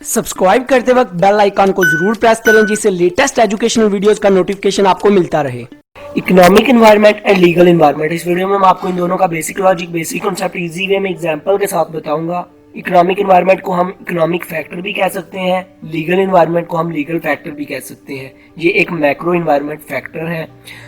Subscribe करते वक्त bell icon को जरूर प्रेस करें जिससे लेटेस्ट एजुकेशनल वीडियोस का नोटिफिकेशन आपको मिलता रहे। Economic environment and legal environment, इस वीडियो में मैं आपको इन दोनों का basic logic, basic concept easy way में एग्जांपल के साथ बताऊंगा। इकोनॉमिक एनवायरनमेंट को हम इकोनॉमिक फैक्टर भी कह सकते हैं, लीगल एनवायरनमेंट को हम लीगल फैक्टर भी कह सकते हैं। ये एक मैक्रो एनवायरनमेंट फैक्टर है।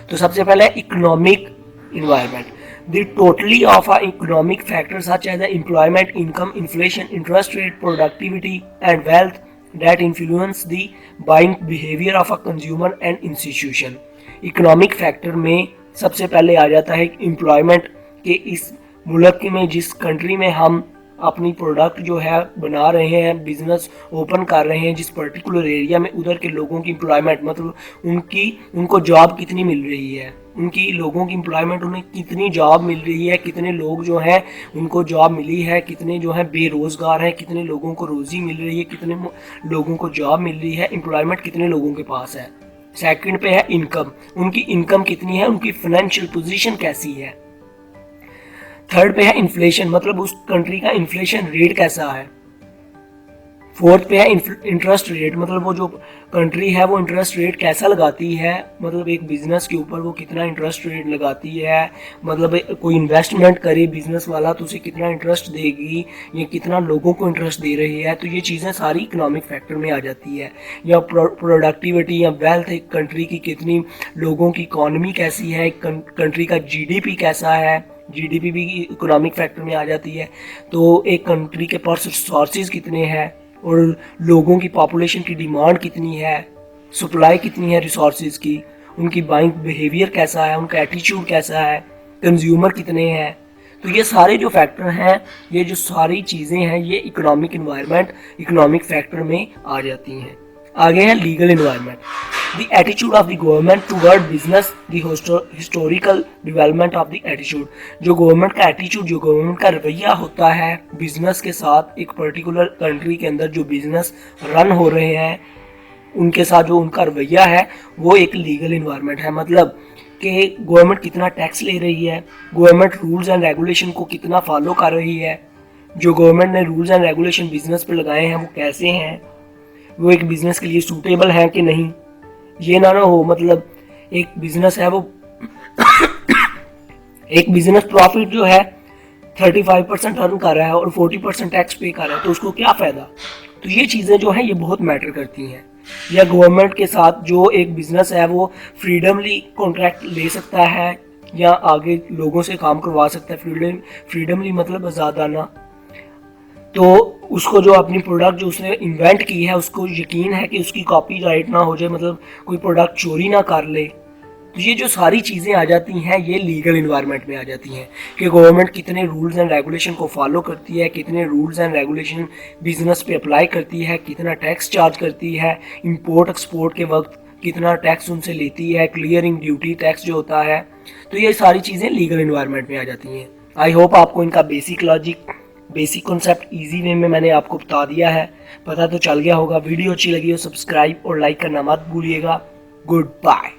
तो सबसे पहले economic environment. The totality of our economic factors such as the employment, income, inflation, interest rate, productivity and wealth that influence the buying behavior of a consumer and institution. Economic factor में सबसे पहले आ जाता है employment के इस मुल्क में जिस कंट्री में हम अपनी प्रोडक्ट जो है बना रहे हैं, बिजनेस ओपन कर रहे हैं, जिस पर्टिकुलर एरिया में उधर के लोगों की एम्प्लॉयमेंट मतलब उनको जॉब कितनी मिल रही है, उनकी लोगों की एम्प्लॉयमेंट, उन्हें कितनी जॉब मिल रही है, कितने लोग जो हैं उनको जॉब मिली है, कितने जो हैं बेरोज़गार हैं, कितने लोगों को रोज़ी मिल रही है, कितने लोगों को जॉब मिल रही है, एम्प्लॉयमेंट कितने लोगों के पास है। सेकंड पे है इनकम, उनकी इनकम कितनी है, उनकी फाइनेंशियल पोजीशन कैसी है। थर्ड पे है इन्फ्लेशन, मतलब उस कंट्री का इन्फ्लेशन रेट कैसा है। फोर्थ पे है इंटरेस्ट रेट, मतलब वो जो कंट्री है वो इंटरेस्ट रेट कैसा लगाती है, मतलब एक बिजनेस के ऊपर वो कितना इंटरेस्ट रेट लगाती है, मतलब कोई इन्वेस्टमेंट करे बिजनेस वाला तो उसे कितना इंटरेस्ट देगी, या कितना लोगों को इंटरेस्ट दे रही है। तो ये चीज़ें सारी इकोनॉमिक फैक्टर में आ जाती है। या प्रोडक्टिविटी या वेल्थ, एक कंट्री की कितनी लोगों की इकॉनमी कैसी है, एक कंट्री का जीडीपी कैसा है, जीडीपी भी इकोनॉमिक फैक्टर में आ जाती है। तो एक कंट्री के पास रिसोर्सेज कितने हैं और लोगों की पॉपुलेशन की डिमांड कितनी है, सप्लाई कितनी है रिसोर्सेज की, उनकी बाइंग बिहेवियर कैसा है, उनका एटीट्यूड कैसा है, कंज्यूमर कितने हैं। तो ये सारे जो फैक्टर हैं, ये जो सारी चीज़ें हैं, ये इकोनॉमिक एनवायरनमेंट, इकोनॉमिक फैक्टर में आ जाती हैं। आगे है legal environment, the attitude of the government toward business, the historical development of the attitude. जो गवर्नमेंट का एटीट्यूड, जो गवर्नमेंट का रवैया होता है बिजनेस के साथ, एक पर्टिकुलर कंट्री के अंदर जो बिजनेस रन हो रहे हैं उनके साथ जो उनका रवैया है, वो एक लीगल एनवायरनमेंट है। मतलब कि गवर्नमेंट कितना टैक्स ले रही है, गवर्नमेंट रूल्स एंड रेगुलेशन को कितना फॉलो कर रही है, जो गवर्नमेंट ने रूल्स एंड रेगुलेशन बिजनेस पे लगाए हैं वो कैसे हैं, वो एक बिजनेस के लिए सूटेबल है कि नहीं। ये ना हो मतलब एक बिजनेस है वो एक बिजनेस प्रॉफिट जो है 35% अर्न कर रहा है और 40% टैक्स पे कर रहा है, तो उसको क्या फायदा। तो ये चीज़ें जो है ये बहुत मैटर करती हैं। या गवर्नमेंट के साथ जो एक बिजनेस है वो फ्रीडमली कॉन्ट्रैक्ट ले सकता है या आगे लोगों से काम करवा सकता है। फ्रीडमली मतलब आज़ादाना। तो उसको जो अपनी प्रोडक्ट जो उसने इन्वेंट की है उसको यकीन है कि उसकी कॉपीराइट ना हो जाए, मतलब कोई प्रोडक्ट चोरी ना कर ले। तो ये जो सारी चीज़ें आ जाती हैं ये लीगल एनवायरनमेंट में आ जाती हैं कि गवर्नमेंट कितने रूल्स एंड रेगुलेशन को फॉलो करती है, कितने रूल्स एंड रेगुलेशन बिजनेस पे अप्लाई करती है, कितना टैक्स चार्ज करती है, इंपोर्ट एक्सपोर्ट के वक्त कितना टैक्स उनसे लेती है, क्लियरिंग ड्यूटी टैक्स जो होता है। तो ये सारी चीज़ें लीगल एनवायरनमेंट में आ जाती हैं। आई होप आपको इनका basic logic, basic concept easy way में मैंने आपको बता दिया है, पता तो चल गया होगा। वीडियो अच्छी लगी हो सब्सक्राइब और लाइक करना मत भूलिएगा। Good bye.